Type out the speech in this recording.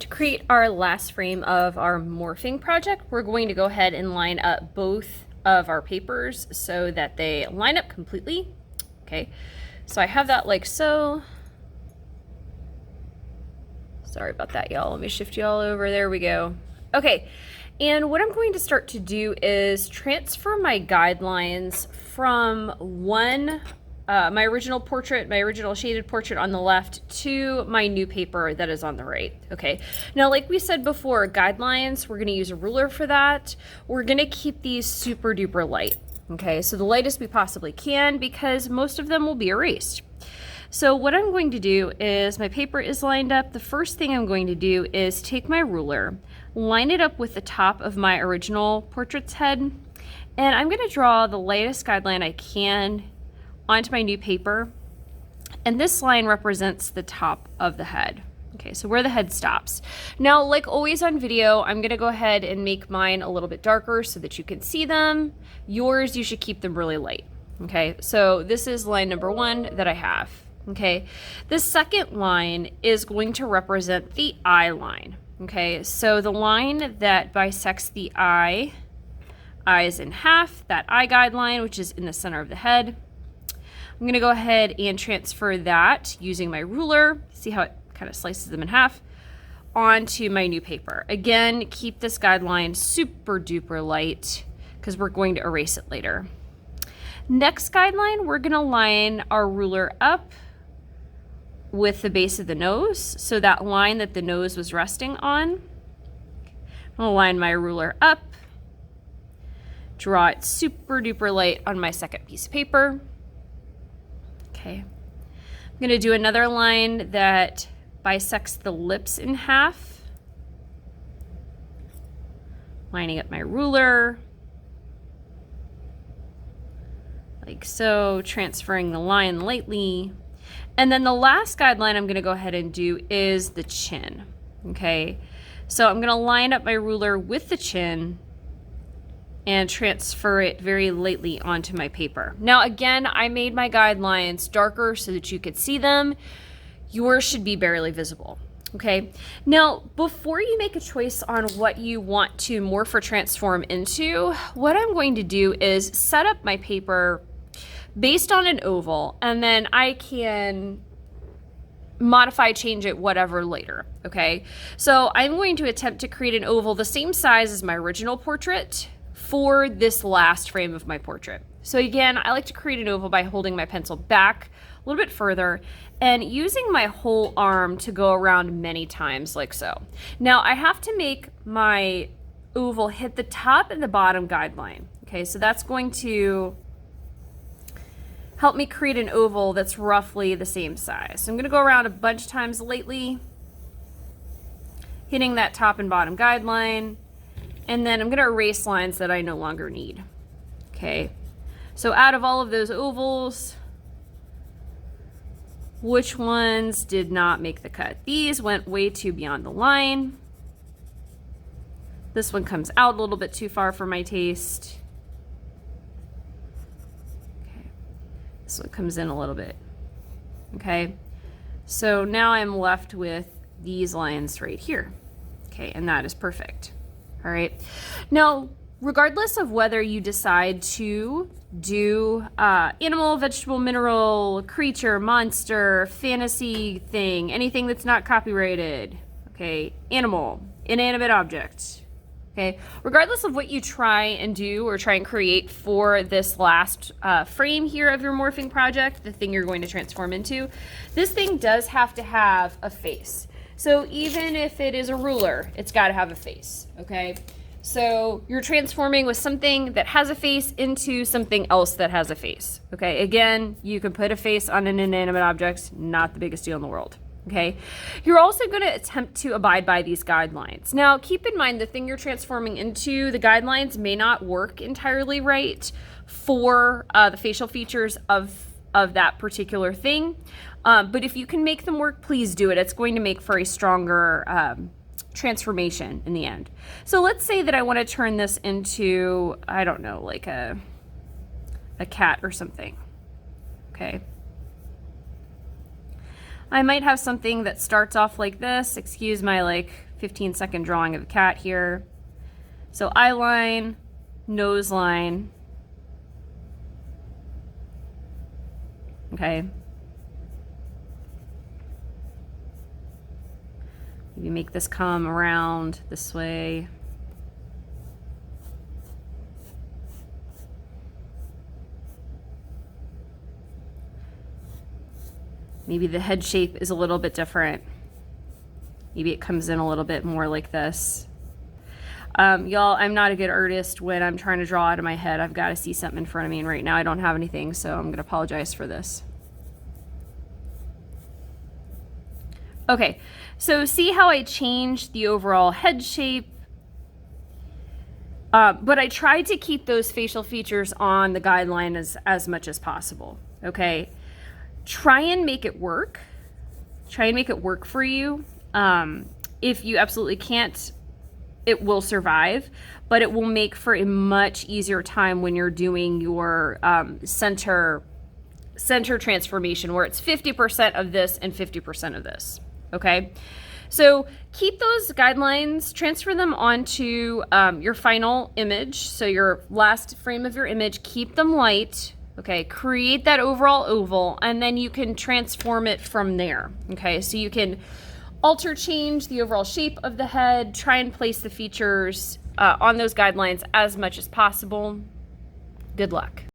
To create our last frame of our morphing project, we're going to go ahead and line up both of our papers so that they line up completely. Okay, so I have that like so. Sorry about that, y'all. Let me shift y'all over. There we go. Okay, and what I'm going to start to do is transfer my guidelines from my original portrait, my original shaded portrait on the left, to my new paper that is on the right. Okay, now like we said before, guidelines, we're going to use a ruler for that. We're going to keep these super duper light. Okay, so the lightest we possibly can, because most of them will be erased. So what I'm going to do is, my paper is lined up. The first thing I'm going to do is take my ruler, line it up with the top of my original portrait's head, and I'm going to draw the lightest guideline I can onto my new paper, and this line represents the top of the head. Okay, so where the head stops. Now, like always on video, I'm gonna go ahead and make mine a little bit darker so that you can see them. Yours, you should keep them really light. Okay, so this is line number 1 that I have. Okay, the second line is going to represent the eye line. Okay, so the line that bisects the eyes in half, that eye guideline, which is in the center of the head. I'm going to go ahead and transfer that using my ruler, see how it kind of slices them in half, onto my new paper. Again, keep this guideline super duper light because we're going to erase it later. Next guideline, we're going to line our ruler up with the base of the nose, so that line that the nose was resting on. I'm going to line my ruler up, draw it super duper light on my second piece of paper. Okay, I'm going to do another line that bisects the lips in half. Lining up my ruler, like so, transferring the line lightly. And then the last guideline I'm going to go ahead and do is the chin. Okay, so I'm going to line up my ruler with the chin and transfer it very lightly onto my paper. Now again, I made my guidelines darker so that you could see them. Yours should be barely visible. Okay, now before you make a choice on what you want to morph or transform into, what I'm going to do is set up my paper based on an oval, and then I can modify, change it, whatever later. Okay, so I'm going to attempt to create an oval the same size as my original portrait for this last frame of my portrait. So again, I like to create an oval by holding my pencil back a little bit further and using my whole arm to go around many times like so. Now I have to make my oval hit the top and the bottom guideline. Okay, so that's going to help me create an oval that's roughly the same size. So I'm going to go around a bunch of times lightly, hitting that top and bottom guideline, and then I'm going to erase lines that I no longer need. Okay, so out of all of those ovals, which ones did not make the cut? These went way too beyond the line. This one comes out a little bit too far for my taste. Okay, this one comes in a little bit. Okay, so now I'm left with these lines right here. Okay, and that is perfect. All right, now regardless of whether you decide to do animal, vegetable, mineral, creature, monster, fantasy thing, anything that's not copyrighted, okay, animal, inanimate object, okay, regardless of what you try and do or try and create for this last frame here of your morphing project, the thing you're going to transform into, this thing does have to have a face. So even if it is a ruler, it's got to have a face, okay? So you're transforming with something that has a face into something else that has a face, okay? Again, you can put a face on an inanimate object, not the biggest deal in the world, okay? You're also going to attempt to abide by these guidelines. Now, keep in mind the thing you're transforming into, the guidelines may not work entirely right for the facial features of that particular thing. But if you can make them work, please do it. It's going to make for a stronger transformation in the end. So let's say that I want to turn this into, I don't know, like a cat or something. Okay. I might have something that starts off like this. Excuse my like 15-second drawing of the cat here. So eye line, nose line. Okay. Maybe make this come around this way. Maybe the head shape is a little bit different. Maybe it comes in a little bit more like this. Y'all, I'm not a good artist when I'm trying to draw out of my head. I've got to see something in front of me, and right now I don't have anything, so I'm going to apologize for this. Okay, so see how I changed the overall head shape? But I tried to keep those facial features on the guideline as much as possible, okay? Try and make it work. Try and make it work for you. If you absolutely can't, it will survive, but it will make for a much easier time when you're doing your center transformation, where it's 50% of this and 50% of this, okay? So keep those guidelines, transfer them onto your final image, so your last frame of your image, keep them light, okay? Create that overall oval, and then you can transform it from there, okay? So you can change the overall shape of the head, try and place the features on those guidelines as much as possible. Good luck.